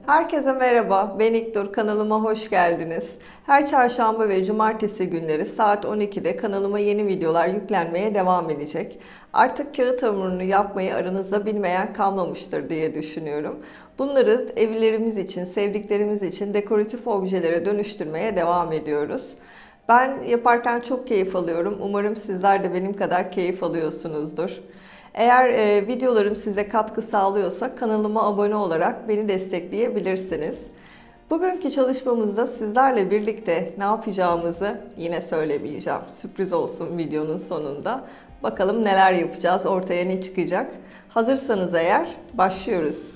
Herkese merhaba, ben İknur. Kanalıma hoş geldiniz. Her çarşamba ve cumartesi günleri saat 12'de kanalıma yeni videolar yüklenmeye devam edecek. Artık kağıt hamurunu yapmayı aranızda bilmeyen kalmamıştır diye düşünüyorum. Bunları evlerimiz için, sevdiklerimiz için dekoratif objelere dönüştürmeye devam ediyoruz. Ben yaparken çok keyif alıyorum. Umarım sizler de benim kadar keyif alıyorsunuzdur. Eğer videolarım size katkı sağlıyorsa kanalıma abone olarak beni destekleyebilirsiniz. Bugünkü çalışmamızda sizlerle birlikte ne yapacağımızı yine söylemeyeceğim. Sürpriz olsun videonun sonunda. Bakalım neler yapacağız, ortaya ne çıkacak. Hazırsanız eğer başlıyoruz.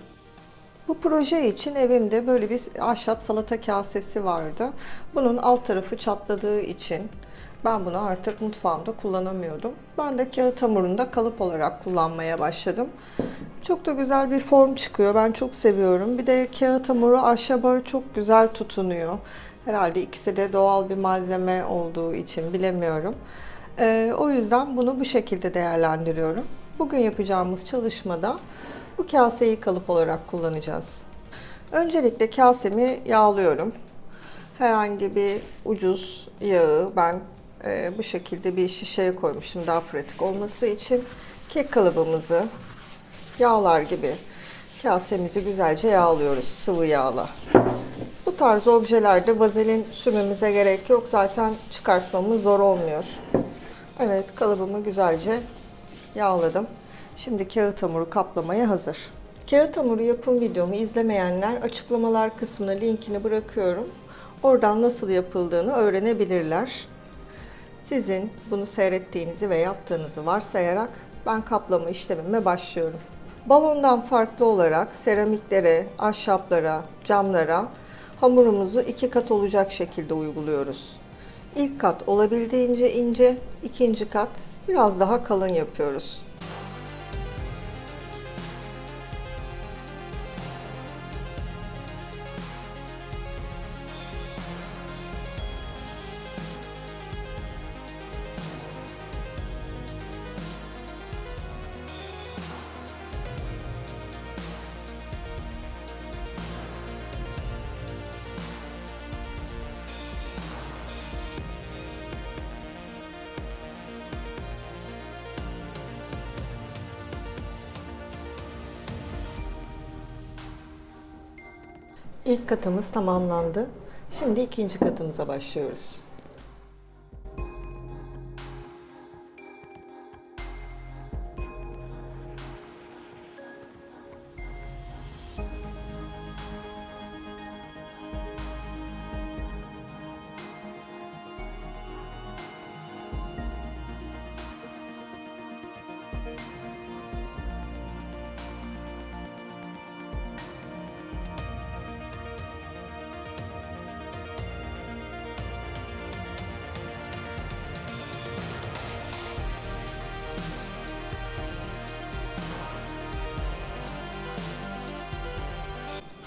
Bu proje için evimde böyle bir ahşap salata kasesi vardı. Bunun alt tarafı çatladığı için ben bunu artık mutfağımda kullanamıyordum. Ben de kağıt hamurunu da kalıp olarak kullanmaya başladım. Çok da güzel bir form çıkıyor. Ben çok seviyorum. Bir de kağıt hamuru ahşaba çok güzel tutunuyor. Herhalde ikisi de doğal bir malzeme olduğu için bilemiyorum. O yüzden bunu bu şekilde değerlendiriyorum. Bugün yapacağımız çalışmada bu kaseyi kalıp olarak kullanacağız. Öncelikle kasemi yağlıyorum. Herhangi bir ucuz yağı ben bu şekilde bir şişeye koymuştum daha pratik olması için. Kek kalıbımızı yağlar gibi kasemizi güzelce yağlıyoruz sıvı yağla. Bu tarz objelerde vazelin sürmemize gerek yok. Zaten çıkartmamız zor olmuyor. Evet, kalıbımı güzelce yağladım. Şimdi kağıt hamuru kaplamaya hazır. Kağıt hamuru yapım videomu izlemeyenler açıklamalar kısmına linkini bırakıyorum. Oradan nasıl yapıldığını öğrenebilirler. Sizin bunu seyrettiğinizi ve yaptığınızı varsayarak ben kaplama işlemime başlıyorum. Balondan farklı olarak seramiklere, ahşaplara, camlara hamurumuzu 2 kat olacak şekilde uyguluyoruz. İlk kat olabildiğince ince, ikinci kat biraz daha kalın yapıyoruz. İlk katımız tamamlandı. Şimdi ikinci katımıza başlıyoruz.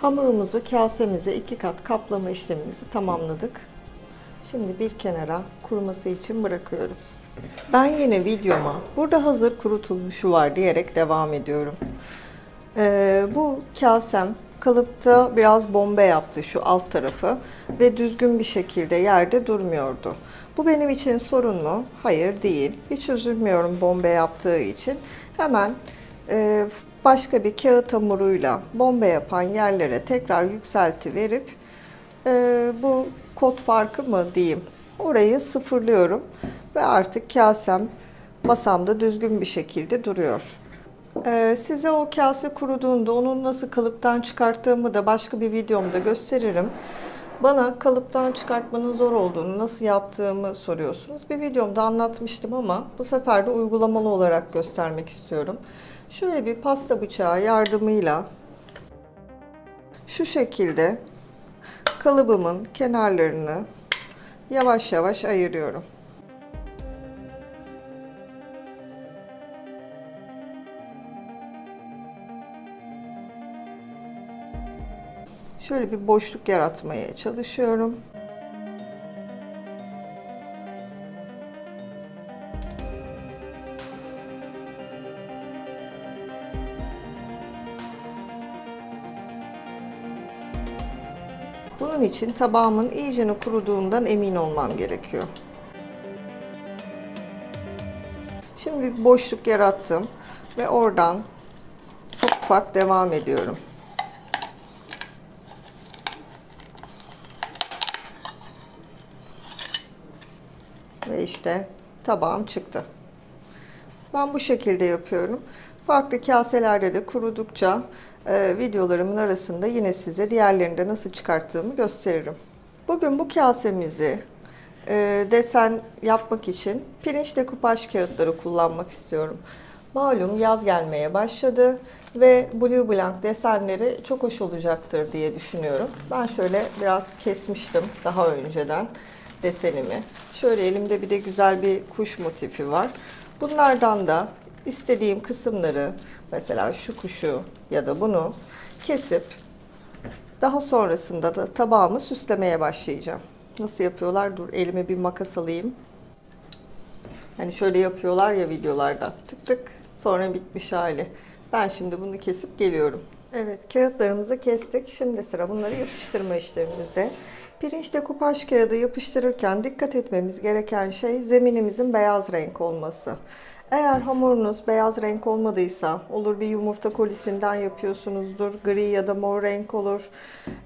Hamurumuzu kasemize 2 kat kaplama işlemimizi tamamladık. Şimdi bir kenara kuruması için bırakıyoruz. Ben yine videoma burada hazır kurutulmuşu var diyerek devam ediyorum. Bu kasem kalıpta biraz bombe yaptı şu alt tarafı ve düzgün bir şekilde yerde durmuyordu. Bu benim için sorun mu? Hayır, değil. Hiç üzülmüyorum bombe yaptığı için. Hemen başka bir kağıt hamuruyla bombe yapan yerlere tekrar yükselti verip bu kod farkı mı diyeyim, orayı sıfırlıyorum ve artık kasem masamda düzgün bir şekilde duruyor. Size o kase kuruduğunda onun nasıl kalıptan çıkarttığımı da başka bir videomda gösteririm. Bana kalıptan çıkartmanın zor olduğunu, nasıl yaptığımı soruyorsunuz. Bir videomda anlatmıştım ama bu sefer de uygulamalı olarak göstermek istiyorum. Şöyle bir pasta bıçağı yardımıyla şu şekilde kalıbımın kenarlarını yavaş yavaş ayırıyorum. Şöyle bir boşluk yaratmaya çalışıyorum. Bunun için tabağımın iyicene kuruduğundan emin olmam gerekiyor. Şimdi bir boşluk yarattım ve oradan ufak ufak devam ediyorum. Ve işte tabağım çıktı. Ben bu şekilde yapıyorum. Farklı kaselerde de kurudukça videolarımın arasında yine size diğerlerinde nasıl çıkarttığımı gösteririm. Bugün bu kasemizi desen yapmak için pirinç dekupaj kağıtları kullanmak istiyorum. Malum yaz gelmeye başladı ve Blue Blanc desenleri çok hoş olacaktır diye düşünüyorum. Ben şöyle biraz kesmiştim daha önceden desenimi. Şöyle elimde bir de güzel bir kuş motifi var. Bunlardan da istediğim kısımları, mesela şu kuşu ya da bunu kesip daha sonrasında da tabağımı süslemeye başlayacağım. Nasıl yapıyorlar? Dur elime bir makas alayım. Hani şöyle yapıyorlar ya videolarda. Tık tık sonra bitmiş hali. Ben şimdi bunu kesip geliyorum. Evet, kağıtlarımızı kestik. Şimdi sıra bunları yapıştırma işlemimizde. Pirinç dekupaj kağıdı yapıştırırken dikkat etmemiz gereken şey zeminimizin beyaz renk olması. Eğer hamurunuz beyaz renk olmadıysa, olur bir yumurta kolisinden yapıyorsunuzdur, gri ya da mor renk olur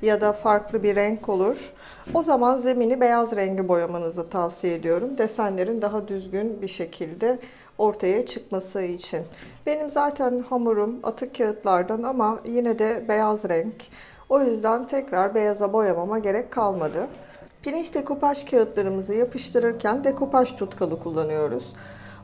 ya da farklı bir renk olur. O zaman zemini beyaz rengi boyamanızı tavsiye ediyorum. Desenlerin daha düzgün bir şekilde ortaya çıkması için. Benim zaten hamurum atık kağıtlardan ama yine de beyaz renk. O yüzden tekrar beyaza boyamama gerek kalmadı. Pirinç dekupaj kağıtlarımızı yapıştırırken dekupaj tutkalı kullanıyoruz.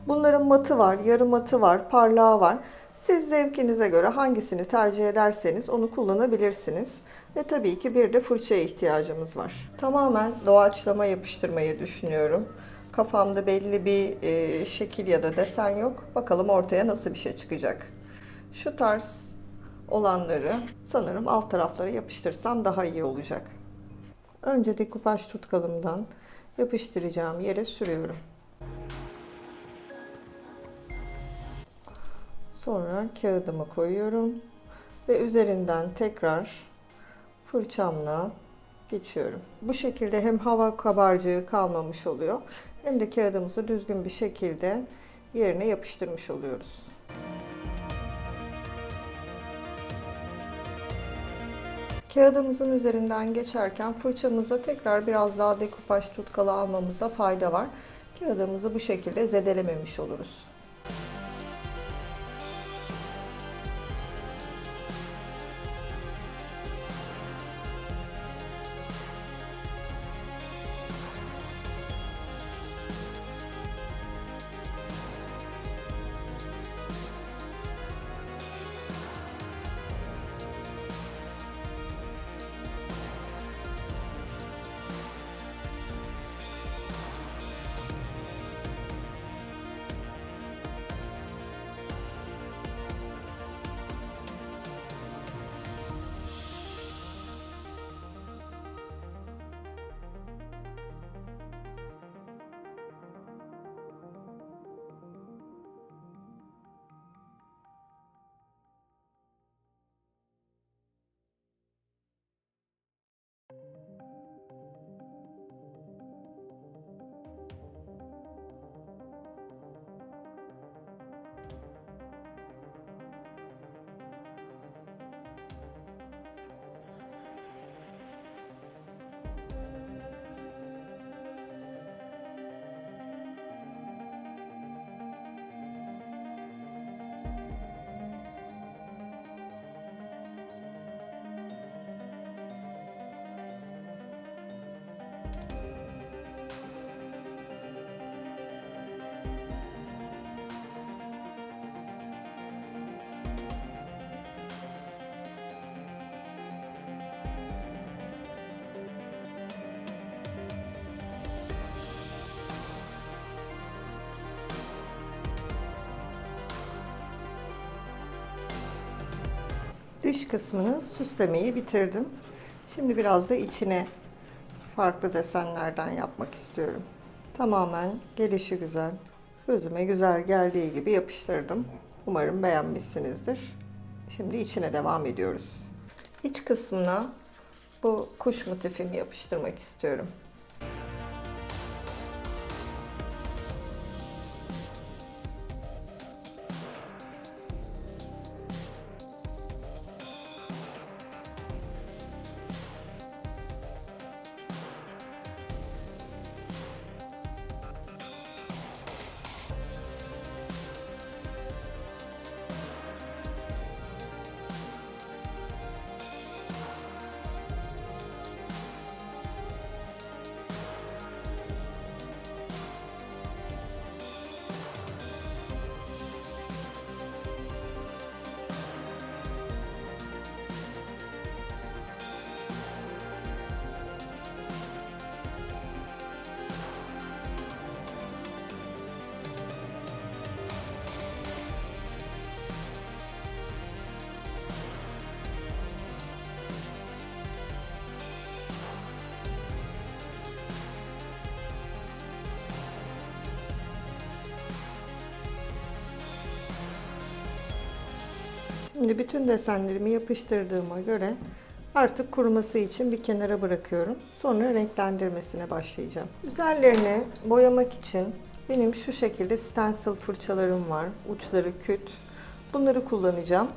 Bunların matı var, yarı matı var, parlağı var. Siz zevkinize göre hangisini tercih ederseniz onu kullanabilirsiniz. Ve tabii ki bir de fırçaya ihtiyacımız var. Tamamen doğaçlama yapıştırmayı düşünüyorum. Kafamda belli bir şekil ya da desen yok. Bakalım ortaya nasıl bir şey çıkacak. Şu tarz olanları sanırım alt taraflara yapıştırsam daha iyi olacak. Önce dekupaj tutkalımdan yapıştıracağım yere sürüyorum. Sonra kağıdımı koyuyorum ve üzerinden tekrar fırçamla geçiyorum. Bu şekilde hem hava kabarcığı kalmamış oluyor hem de kağıdımızı düzgün bir şekilde yerine yapıştırmış oluyoruz. Kağıdımızın üzerinden geçerken fırçamıza tekrar biraz daha dekupaj tutkalı almamızda fayda var. Kağıdımızı bu şekilde zedelememiş oluruz. Dış kısmını süslemeyi bitirdim. Şimdi biraz da içine farklı desenlerden yapmak istiyorum. Tamamen gelişi güzel, gözüme güzel geldiği gibi yapıştırdım. Umarım beğenmişsinizdir. Şimdi içine devam ediyoruz. İç kısmına Bu kuş motifimi yapıştırmak istiyorum. Şimdi bütün desenlerimi yapıştırdığıma göre artık kuruması için bir kenara bırakıyorum. Sonra renklendirmesine başlayacağım. Üzerlerine boyamak için benim şu şekilde stencil fırçalarım var. Uçları küt. Bunları kullanacağım.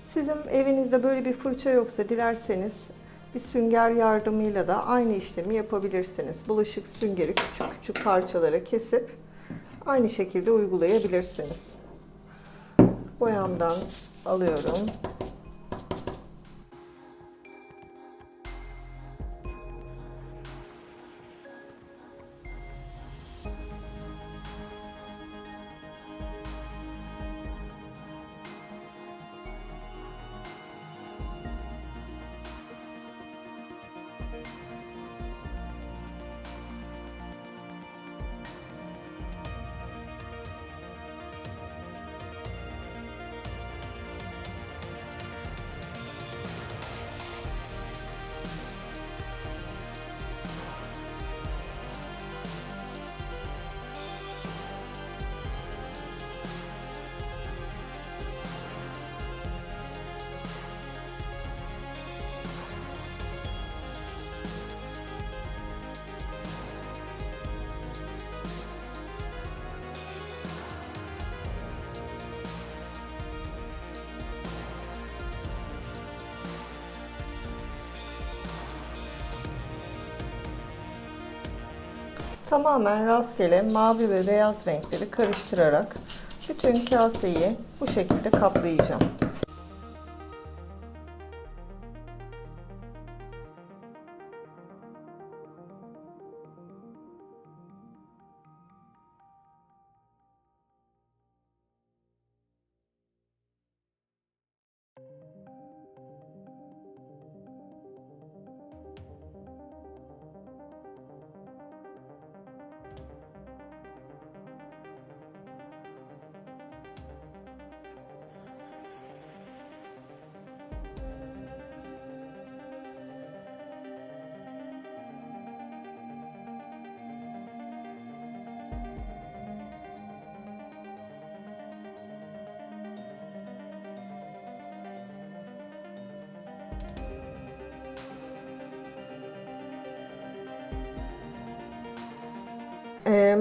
Sizin evinizde böyle bir fırça yoksa dilerseniz bir sünger yardımıyla da aynı işlemi yapabilirsiniz. Bulaşık süngeri küçük küçük parçalara kesip aynı şekilde uygulayabilirsiniz. Boyamdan alıyorum. Tamamen rastgele mavi ve beyaz renkleri karıştırarak bütün kaseyi bu şekilde kaplayacağım.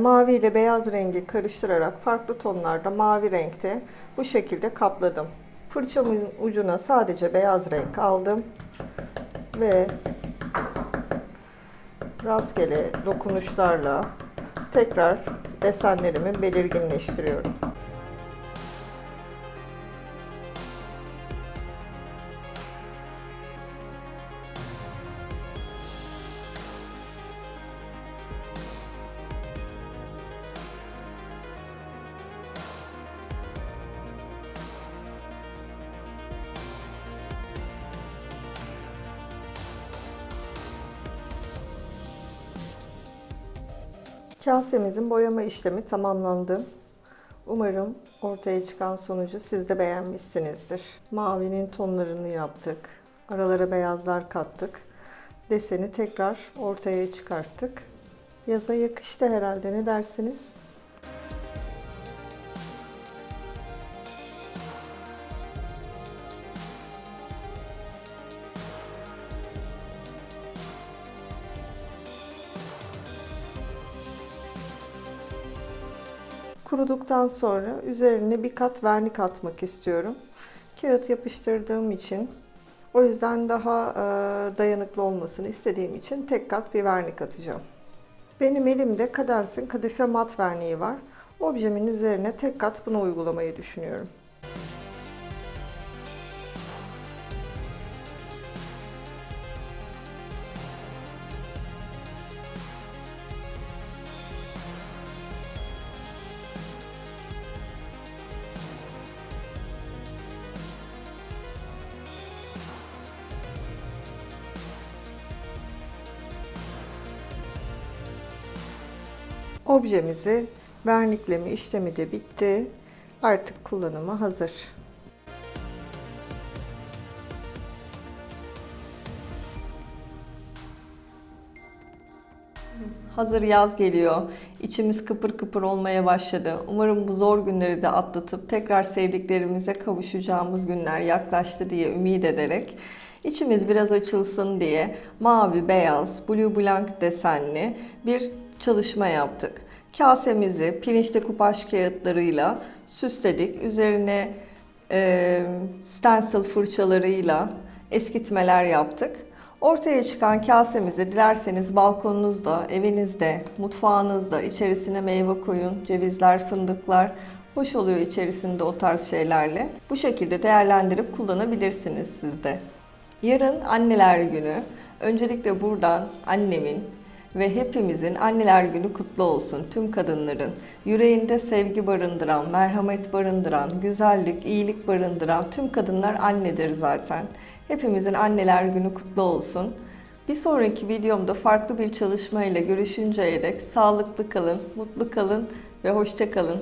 Mavi ile beyaz rengi karıştırarak farklı tonlarda mavi renkte bu şekilde kapladım. Fırçamın ucuna sadece beyaz renk aldım ve rastgele dokunuşlarla tekrar desenlerimi belirginleştiriyorum. Kasemizin boyama işlemi tamamlandı. Umarım ortaya çıkan sonucu siz de beğenmişsinizdir. Mavinin tonlarını yaptık. Aralara beyazlar kattık. Deseni tekrar ortaya çıkarttık. Yaza yakıştı herhalde, ne dersiniz? Kuruduktan sonra üzerine bir kat vernik atmak istiyorum. Kağıt yapıştırdığım için, o yüzden daha dayanıklı olmasını istediğim için tek kat bir vernik atacağım. Benim elimde Cadence'in kadife mat verniği var. Objemin üzerine tek kat bunu uygulamayı düşünüyorum. Objemizi vernikleme işlemi de bitti. Artık kullanıma hazır. Hazır yaz geliyor. İçimiz kıpır kıpır olmaya başladı. Umarım bu zor günleri de atlatıp tekrar sevdiklerimize kavuşacağımız günler yaklaştı diye ümit ederek, içimiz biraz açılsın diye mavi, beyaz, blue blank desenli bir çalışma yaptık. Kasemizi pirinçli kupaş kağıtlarıyla süsledik. Üzerine stencil fırçalarıyla eskitmeler yaptık. Ortaya çıkan kasemizi dilerseniz balkonunuzda, evinizde, mutfağınızda içerisine meyve koyun, cevizler, fındıklar, hoş oluyor içerisinde o tarz şeylerle. Bu şekilde değerlendirip kullanabilirsiniz siz de. Yarın Anneler Günü. Öncelikle buradan annemin ve hepimizin Anneler Günü kutlu olsun. Tüm kadınların yüreğinde sevgi barındıran, merhamet barındıran, güzellik, iyilik barındıran tüm kadınlar annedir zaten. Hepimizin Anneler Günü kutlu olsun. Bir sonraki videomda farklı bir çalışmayla görüşünceye dek sağlıklı kalın, mutlu kalın ve hoşça kalın.